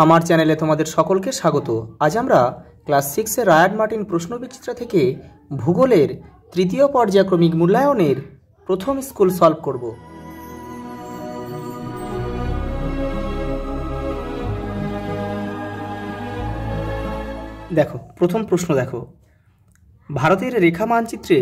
আমার চ্যানেলে তোমাদের সকলকে স্বাগত। আজ আমরা ক্লাস 6 এর রায়ান মার্টিন প্রশ্নবিচিত্রা থেকে ভূগোলের তৃতীয় পর্যায়ক্রমিক মূল্যায়নের প্রথম স্কুল সলভ করব। দেখো, প্রথম প্রশ্ন দেখো, ভারতের রেখা মানচিত্রে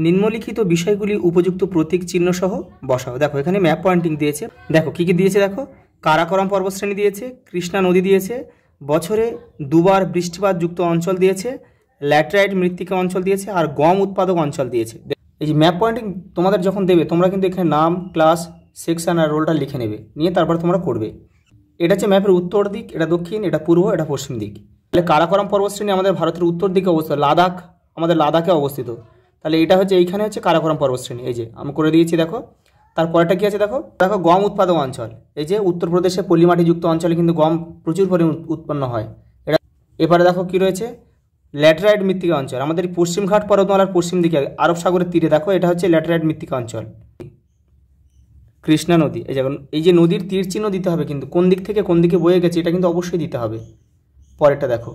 নিম্নলিখিত বিষয়গুলি উপযুক্ত প্রতীক চিহ্ন সহ বসাও। দেখো, এখানে ম্যাপ পয়েন্টিং দিয়েছে। দেখো কি কি দিয়েছে, দেখো কারাকোরাম পর্বতশ্রেণী দিয়েছে, কৃষ্ণা নদী দিয়েছে, বছরে দুবার বৃষ্টিপাত যুক্ত অঞ্চল দিয়েছে, ল্যাটেরাইট মৃত্তিকা অঞ্চল দিয়েছে, আর গম উৎপাদক অঞ্চল দিয়েছে। এই যে ম্যাপ পয়েন্টিং তোমাদের যখন দেবে, তোমরা কিন্তু এখানে নাম, ক্লাস, সেকশন আর রোলটা লিখে নেবে, নিয়ে তারপর তোমরা করবে। এটা হচ্ছে ম্যাপের উত্তর দিক, এটা দক্ষিণ, এটা পূর্ব, এটা পশ্চিম দিক। তাহলে কারাকোরাম পর্বতশ্রেণী আমাদের ভারতের উত্তর দিকে অবস্থিত, লাদাখ আমাদের লাদাখে অবস্থিত। তাহলে এটা হচ্ছে এইখানে হচ্ছে কারাকোরাম পর্বতশ্রেণী, এই যে আমি করে দিয়েছি। দেখো তারপরটা কি আছে, দেখো দেখো গম উৎপাদক অঞ্চল। এই যে উত্তরপ্রদেশে পল্লীমাটিযুক্ত অঞ্চলে কিন্তু গম প্রচুর পরিমাণে উৎপন্ন হয়। এটা এবারে দেখো কি রয়েছে, ল্যাটেরাইট মৃত্তিকা অঞ্চল আমাদের পশ্চিমঘাট পর্বতমালার পশ্চিম দিকে আরব সাগরের তীরে। দেখো এটা হচ্ছে ল্যাটেরাইট মৃত্তিকা অঞ্চল। কৃষ্ণা নদী, এই যে নদীর তীর চিহ্ন দিতে হবে, কিন্তু কোন দিক থেকে কোন দিকে বয়ে গেছে এটা কিন্তু অবশ্যই দিতে হবে। পরেরটা দেখো,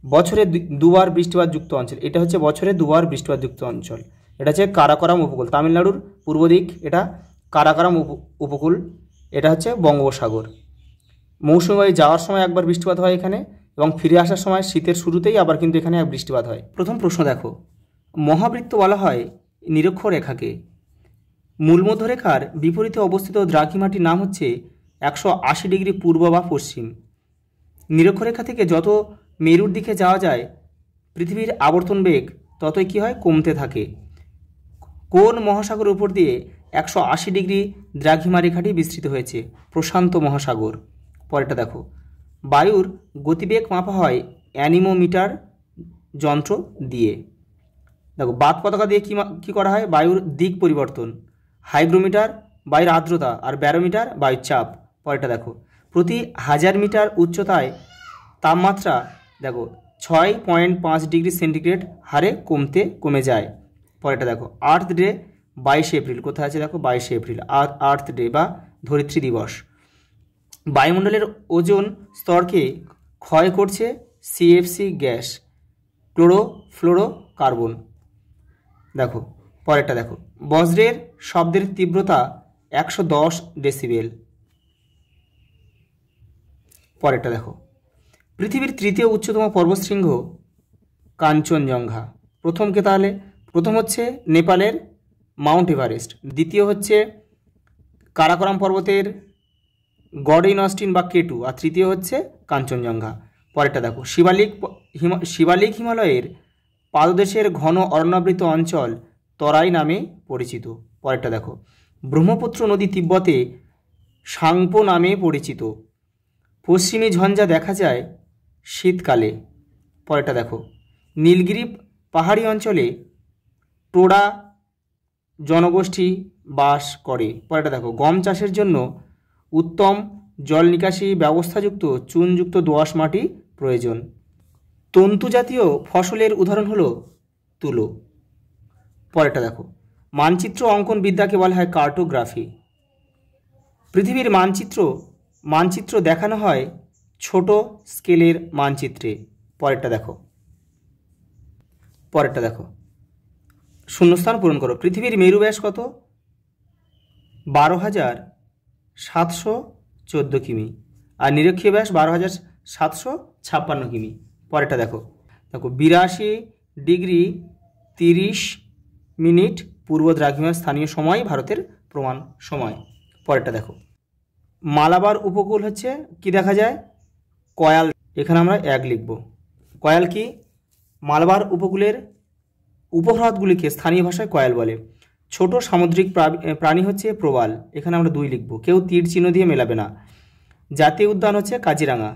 বছরে দুবার বৃষ্টিপাত যুক্ত অঞ্চল। এটা হচ্ছে বছরে দুবার বৃষ্টিপাত যুক্ত অঞ্চল। এটা হচ্ছে কারাকোরাম উপকূল, তামিলনাড়ুর পূর্ব দিক। এটা কারাকোরাম উপকূল, এটা হচ্ছে বঙ্গোপসাগর। মৌসুমি বায়ু যাওয়ার সময় একবার বৃষ্টিপাত হয় এখানে, এবং ফিরে আসার সময় শীতের শুরুতেই আবার কিন্তু এখানে এক বৃষ্টিপাত হয়। প্রথম প্রশ্ন দেখো, মহাবৃত্ত বলা হয় নিরক্ষরেখাকে। মূলমধ্যরেখার বিপরীতে অবস্থিত দ্রাঘিমাটির নাম হচ্ছে 180 ডিগ্রি পূর্ব বা পশ্চিম। নিরক্ষরেখা থেকে যত মেরুর দিকে যাওয়া যায়, পৃথিবীর আবর্তন বেগ ততই কী হয়, কমতে থাকে। কোন মহাসাগরের উপর দিয়ে 180 ডিগ্রি দ্রাঘিমা রেখাটি বিস্তৃত হয়েছে? প্রশান্ত মহাসাগর। পরেরটা দেখো, বায়ুর গতিবেগ মাপা হয় অ্যানিমোমিটার যন্ত্র দিয়ে। দেখো বাত পতাকা দিয়ে কী করা হয়, বায়ুর দিক পরিবর্তন। হাইগ্রোমিটার বায়ুর আর্দ্রতা, আর ব্যারোমিটার বায়ুর চাপ। পরেরটা দেখো, প্রতি 1000 মিটার উচ্চতায় তাপমাত্রা দেখো 6.5 ডিগ্রি সেন্টিগ্রেড হারে কমে যায়। পরেরটা দেখো, আর্থ ডে 22 এপ্রিল। কোথায় আছে দেখো, 22 এপ্রিল আর্থ ডে বা ধরিত্রী দিবস। বায়ুমণ্ডলের ওজোন স্তরকে ক্ষয় করছে সিএফসি গ্যাস, ক্লোরোফ্লোরোকার্বন। দেখো পরেরটা দেখো, বজ্রের শব্দের তীব্রতা 110 ডেসিবেল। পরেরটা দেখো, পৃথিবীর তৃতীয় উচ্চতম পর্বতশৃঙ্গ কাঞ্চনজঙ্ঘা। প্রথম হচ্ছে নেপালের মাউন্ট এভারেস্ট, দ্বিতীয় হচ্ছে কারাকোরাম পর্বতের গডইন অস্টিন বা কেটু, আর তৃতীয় হচ্ছে কাঞ্চনজঙ্ঘা। পরেরটা দেখো, শিবালিক হিমালয়ের পাদদেশের ঘন অরণ্যাবৃত অঞ্চল তরাই নামে পরিচিত। পরেরটা দেখো, ব্রহ্মপুত্র নদী তিব্বতে সাংপো নামে পরিচিত। পশ্চিমী ঝঞ্ঝা দেখা যায় শীতকালে। পরেরটা দেখো, নীলগিরি পাহাড়ি অঞ্চলে টোডা জনগোষ্ঠী বাস করে। পরেরটা দেখো, গম চাষের জন্য উত্তম জল নিকাশি ব্যবস্থাযুক্ত চুনযুক্ত দোআঁশ মাটি প্রয়োজন। তন্তু জাতীয় ফসলের উদাহরণ হলো তুলো। পরেরটা দেখো, মানচিত্র অঙ্কন বিদ্যাকে বলা হয় কার্টোগ্রাফি। পৃথিবীর মানচিত্র দেখানো হয় ছোট স্কেলের মানচিত্রে। পরেরটা দেখো, শূন্যস্থান পূরণ করো। পৃথিবীর মেরু ব্যাস কত? 12,714 কিমি, আর নিরক্ষীয় ব্যাস 12,756 কিমি। পরেরটা দেখো 82 ডিগ্রি 30 মিনিট পূর্ব দ্রাঘিমা স্থানীয় সময় ভারতের প্রমাণ সময়। পরেরটা দেখো, মালাবার উপকূল হচ্ছে কি দেখা যায়, কয়াল। এখানে আমরা 1 লিখব। কয়াল কি? মালাবার উপকূলের উপহ্রদগুলিকে স্থানীয় ভাষায় কয়াল বলে। ছোট সামুদ্রিক প্রাণী হচ্ছে প্রবাল। এখানে আমরা 2 লিখব, কেউ তীর চিহ্ন দিয়ে মেলাবে না। জাতীয় উদ্যান হচ্ছে কাজিরাঙা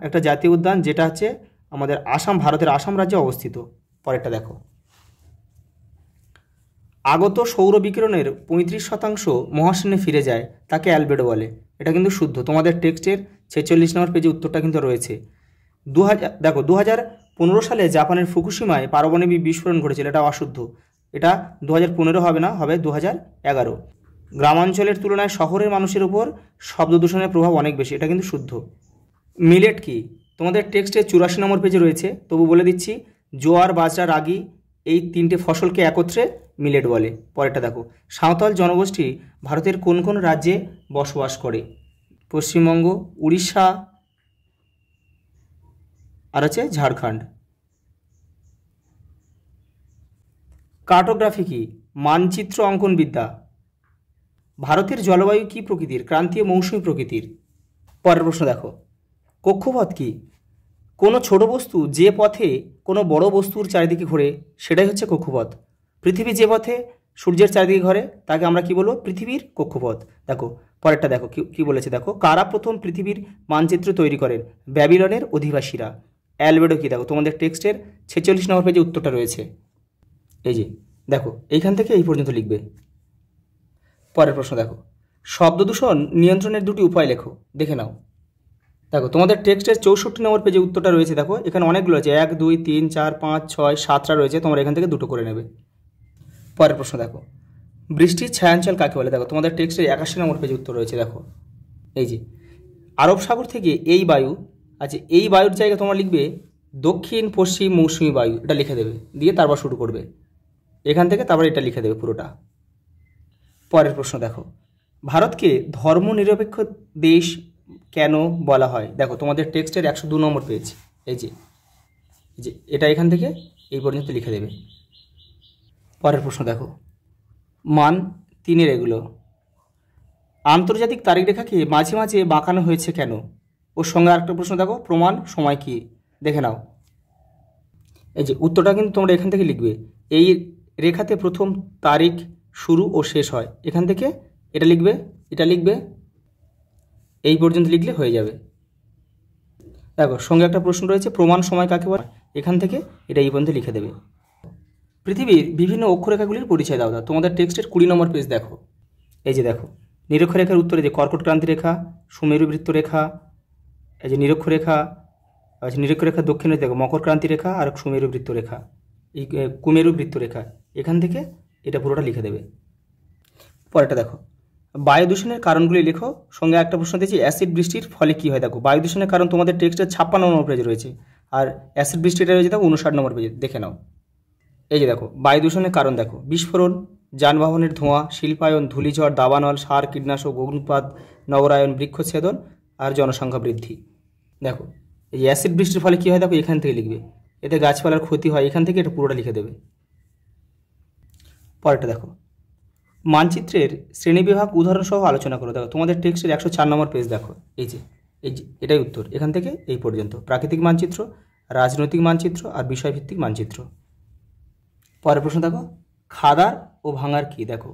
একটা জাতীয় উদ্যান, যেটা হচ্ছে আমাদের ভারতের আসাম রাজ্যে অবস্থিত। পরেরটা দেখো, আগত সৌর বিকিরণের 35% মহাশূন্যে ফিরে যায়, তাকে অ্যালবেডো বলে। এটা কিন্তু শুদ্ধ, তোমাদের টেক্সটের 46 নম্বর পেজে উত্তরটা কিন্তু রয়েছে। 2015 সালে জাপানের ফুকুশিমায় পারমাণবিক বিস্ফোরণ ঘটেছিল, এটা অশুদ্ধ। এটা 2015 হবে না, হবে 2011। গ্রামাঞ্চলের তুলনায় শহরের মানুষের উপর শব্দ দূষণের প্রভাব অনেক বেশি, এটা কিন্তু শুদ্ধ। মিলেট কি? তোমাদের টেক্সটে 84 নম্বর পেজে রয়েছে, তবু বলে দিচ্ছি, জোয়ার, বাজরা, রাগি এই তিনটে ফসলকে একত্রে মিলেট বলে। পরেরটা দেখো, সাঁওতাল জনগোষ্ঠী ভারতের কোন কোন রাজ্যে বসবাস করে? পশ্চিমবঙ্গ, উড়িষ্যা, আর হচ্ছে ঝাড়খণ্ড। কার্টোগ্রাফি কি? মানচিত্র অঙ্কন বিদ্যা। ভারতের জলবায়ু কি প্রকৃতির? ক্রান্তীয় মৌসুমী প্রকৃতির। পরের প্রশ্ন দেখো, কক্ষপথ কি? কোনো ছোট বস্তু যে পথে কোনো বড় বস্তুর চারিদিকে ঘোরে সেটাই হচ্ছে কক্ষপথ। পৃথিবী যে পথে সূর্যের চারিদিকে ঘোরে তাকে আমরা কি বলবো? পৃথিবীর কক্ষপথ। দেখো পরেরটা দেখো কি বলেছে, দেখো, কারা প্রথম পৃথিবীর মানচিত্র তৈরি করেন? ব্যাবিলনের অধিবাসীরা। অ্যালবেডো কি? দেখো তোমাদের টেক্সটের 46 নম্বর পেজে উত্তরটা রয়েছে। এই যে দেখো, এইখান থেকে এই পর্যন্ত লিখবে। পরের প্রশ্ন দেখো, শব্দ দূষণ নিয়ন্ত্রণের দুটি উপায় লেখো, দেখে নাও। দেখো তোমাদের টেক্সটের 64 নম্বর পেজে উত্তরটা রয়েছে। দেখো এখানে অনেকগুলো আছে, 1 2 3 4 5 6 7টা রয়েছে, তোমরা এখান থেকে দুটো করে নেবে। পরের প্রশ্ন দেখো, বৃষ্টির ছায়াঞ্চল কাকে বলে? দেখো তোমাদের টেক্সটের 81 নম্বর পেজে উত্তর রয়েছে। দেখো এই যে আরব সাগর থেকে এই বায়ু, আচ্ছা এই বায়ুর জায়গায় তোমরা লিখবে দক্ষিণ পশ্চিম মৌসুমী বায়ু, এটা লিখে দেবে, দিয়ে তারপর শুরু করবে এখান থেকে, তারপর এটা লিখে দেবে পুরোটা। পরের প্রশ্ন দেখো, ভারতকে ধর্মনিরপেক্ষ দেশ কেন বলা হয়? দেখো তোমাদের টেক্সটের 102 নম্বর পেজ, এই যে এটা এখান থেকে এই পর্যন্ত লিখে দেবে। পরের প্রশ্ন দেখো, মান 3-এর এগুলো, আন্তর্জাতিক তারিখ রেখাকে মাঝে মাঝে বাঁকানো হয়েছে কেন? ওর সঙ্গে আরেকটা প্রশ্ন দেখো, প্রমাণ সময় কি? দেখে নাও। এই যে উত্তরটা কিন্তু তোমরা এখান থেকে লিখবে, এই রেখাতে প্রথম তারিখ শুরু ও শেষ হয়, এখান থেকে এটা লিখবে, এটা লিখবে, এই পর্যন্ত লিখলে হয়ে যাবে। দেখো সঙ্গে একটা প্রশ্ন রয়েছে, প্রমাণ সময় কাকে বলে? এখান থেকে এটা এই পর্যন্ত লিখে দেবে। পৃথিবীর বিভিন্ন অক্ষরেখাগুলির পরিচয় দাও। তোমাদের টেক্সটের 20 নম্বর পেজ দেখো, এই যে দেখো নিরক্ষরেখার উত্তরে যে কর্কট ক্রান্তি রেখা, সুমেরু বৃত্ত রেখা, এই যে নিরক্ষরেখা, আচ্ছা নিরক্ষরেখার দক্ষিণে দেখো মকর ক্রান্তি রেখা আর সুমেরু বৃত্ত রেখা, এই কুমেরু বৃত্ত রেখা, এখান থেকে এটা পুরোটা লিখে দেবে। পরেরটা দেখো, বায়ু দূষণের কারণগুলি লেখো। সঙ্গে একটা প্রশ্ন দিয়েছি, অ্যাসিড বৃষ্টির ফলে কী হয়? দেখো বায়ু দূষণের কারণ তোমাদের টেক্সটের 56 নম্বর পেজে রয়েছে, আর অ্যাসিড বৃষ্টিটা রয়েছে দেখো 59 নম্বর পেজে, দেখে নাও। এই যে দেখো বায়ু দূষণের কারণ দেখো, বিস্ফোরণ, যানবাহনের ধোঁয়া, শিল্পায়ন, ধূলিঝড়, দাবানল, সার, কীটনাশক, অগ্নুৎপাত, নগরায়ন, বৃক্ষচ্ছেদন আর জনসংখ্যা বৃদ্ধি। দেখো এই যে অ্যাসিড বৃষ্টির ফলে কী হয়? দেখো এখান থেকে লিখবে, এতে গাছপালার ক্ষতি হয়, এখান থেকে এটা পুরোটা লিখে দেবে। পরেরটা দেখো, মানচিত্রের শ্রেণীবিভাগ উদাহরণসহ আলোচনা করো। দেখো তোমাদের টেক্সটের 104 নম্বর পেজ দেখো, এই যে এটাই উত্তর, এখান থেকে এই পর্যন্ত প্রাকৃতিক মানচিত্র, রাজনৈতিক মানচিত্র আর বিষয়ভিত্তিক মানচিত্র। পরের প্রশ্ন দেখো, খাদার ও ভাঙার কি? দেখো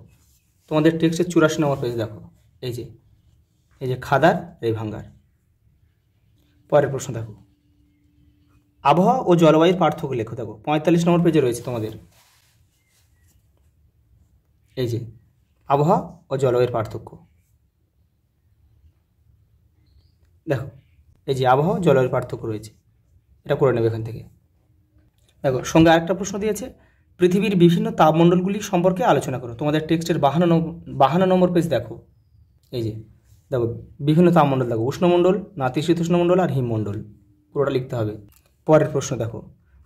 তোমাদের টেক্সটের 84 নম্বর পেজ দেখো, এই যে খাদার এই ভাঙার। পরের প্রশ্ন দেখো, আবহাওয়া ও জলবায়ুর পার্থক্য লেখো। দেখো 45 নম্বর পেজে রয়েছে তোমাদের, এই যে আবহাওয়া ও জলবায়ুর পার্থক্য। দেখো এই যে আবহাওয়া জলবায়ুর পার্থক্য রয়েছে, এটা করে নেবে এখান থেকে। দেখো সঙ্গে আরেকটা প্রশ্ন দিয়েছে, পৃথিবীর বিভিন্ন তাপমণ্ডলগুলি সম্পর্কে আলোচনা করো। তোমাদের টেক্সটের 52 নম্বর পেজ দেখো, এই যে দেখো বিভিন্ন তাপমণ্ডল দেখো, উষ্ণমণ্ডল, নাতিশীতোষ্ণমণ্ডল আর হিমমণ্ডল, পুরোটা লিখতে হবে। পরের প্রশ্ন দেখো,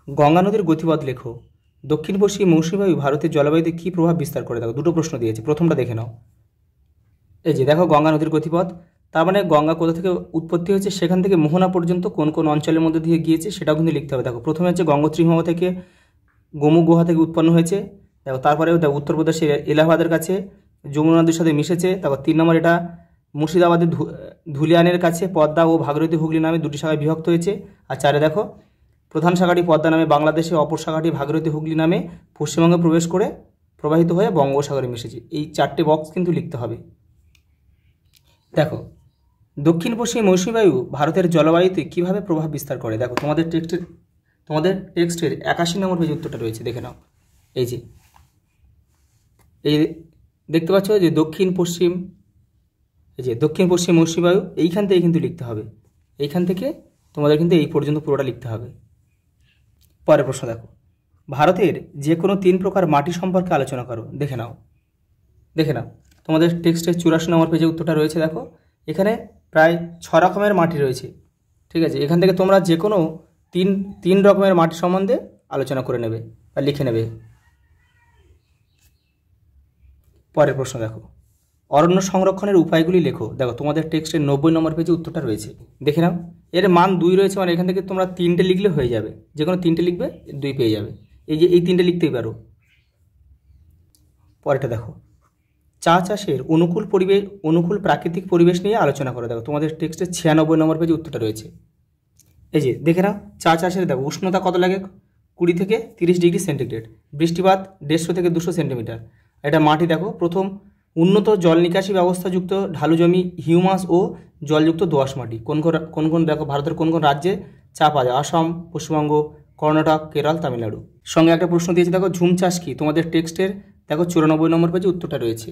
গঙ্গা নদীর গতিপথ লেখো। দক্ষিণ পশ্চিম মৌসুমী বায়ু ভারতের জলবায়ুতে কী প্রভাব বিস্তার করে? দেখো দুটো প্রশ্ন দিয়েছে, প্রথমটা দেখে নাও। এই যে দেখো গঙ্গা নদীর গতিপথ, তার মানে গঙ্গা কোথা থেকে উৎপত্তি হয়েছে, সেখান থেকে মোহনা পর্যন্ত কোন কোন অঞ্চলের মধ্যে দিয়ে গিয়েছে সেটাও কিন্তু লিখতে হবে। দেখো প্রথমে হচ্ছে গঙ্গোত্রী হিমবাহ থেকে গোমুখ গুহা থেকে উৎপন্ন হয়েছে। দেখো তারপরে দেখো উত্তরপ্রদেশের এলাহাবাদের কাছে যমুনা নদীর সাথে মিশেছে। তারপর 3 নম্বর এটা মুর্শিদাবাদের ধুলিয়ানের কাছে পদ্মা ও ভাগীরথী হুগলি নামে দুটি শাখায় বিভক্ত হয়েছে। আর 4 দেখো প্রধান শাখাটি পদ্মা নামে বাংলাদেশে, অপর শাখাটি ভাগীরথী হুগলি নামে পশ্চিমবঙ্গে প্রবেশ করে প্রবাহিত হয়ে বঙ্গোপসাগরে মিশেছে। এই 4টে বক্স কিন্তু লিখতে হবে। দেখো দক্ষিণ পশ্চিম মৌসুমী বায়ু ভারতের জলবায়ুতে কীভাবে প্রভাব বিস্তার করে? দেখো তোমাদের টেক্সটের 81 নম্বর পেজে উত্তরটা রয়েছে, দেখে নাও। এই যে দেখতে পাচ্ছ যে দক্ষিণ পশ্চিম মৌসুমী বায়ু, এইখান থেকে কিন্তু লিখতে হবে, এইখান থেকে তোমাদের কিন্তু এই পর্যন্ত পুরোটা লিখতে হবে। পরের প্রশ্ন দেখো, ভারতের যে কোনো 3 প্রকার মাটি সম্পর্কে আলোচনা করো। দেখে নাও তোমাদের টেক্সটের 84 নম্বর পেজে উত্তরটা রয়েছে। দেখো এখানে প্রায় 6 রকমের মাটি রয়েছে, ঠিক আছে, এখান থেকে তোমরা যে কোনো তিন রকমের মাটি সম্বন্ধে আলোচনা করে নেবে বা লিখে নেবে। পরের প্রশ্ন দেখো, অরণ্য সংরক্ষণের উপায়গুলি লেখো। দেখো তোমাদের টেক্সটের 90 নম্বর পেজে উত্তরটা রয়েছে, দেখে নাও। এর মান 2 রয়েছে, মানে এখান থেকে তোমরা 3টে লিখলে হয়ে যাবে, যে কোনো 3টে লিখবে 2 পেয়ে যাবে। এই যে এই 3টে লিখতেই পারো। পরেরটা দেখো, চা চাষের অনুকূল প্রাকৃতিক পরিবেশ নিয়ে আলোচনা করো। দেখো তোমাদের টেক্সটের 96 নম্বর পেজে উত্তরটা রয়েছে। এই যে দেখে নাও, চা চাষের দেখো উষ্ণতা কত লাগে, 20 থেকে 30 ডিগ্রি সেন্টিগ্রেড, বৃষ্টিপাত 150 থেকে 200 সেন্টিমিটার। এটা মাটি দেখো, প্রথম উন্নত জল নিকাশি ব্যবস্থাযুক্ত ঢালু জমি, হিউমাস ও জলযুক্ত দোআঁশ মাটি। কোন কোন দেখো ভারতের কোন কোন রাজ্যে চা পাওয়া যায়, আসাম, পশ্চিমবঙ্গ, কর্ণাটক, কেরল, তামিলনাড়ু। সঙ্গে একটা প্রশ্ন দিয়েছে দেখো, ঝুম চাষ কি? তোমাদের টেক্সটের দেখো 94 নম্বর পেজে উত্তরটা রয়েছে।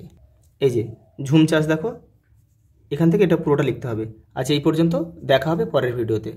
এই যে ঝুম চাষ দেখো, এখান থেকে এটা পুরোটা লিখতে হবে। আচ্ছা, এই পর্যন্ত, দেখা হবে পরের ভিডিওতে।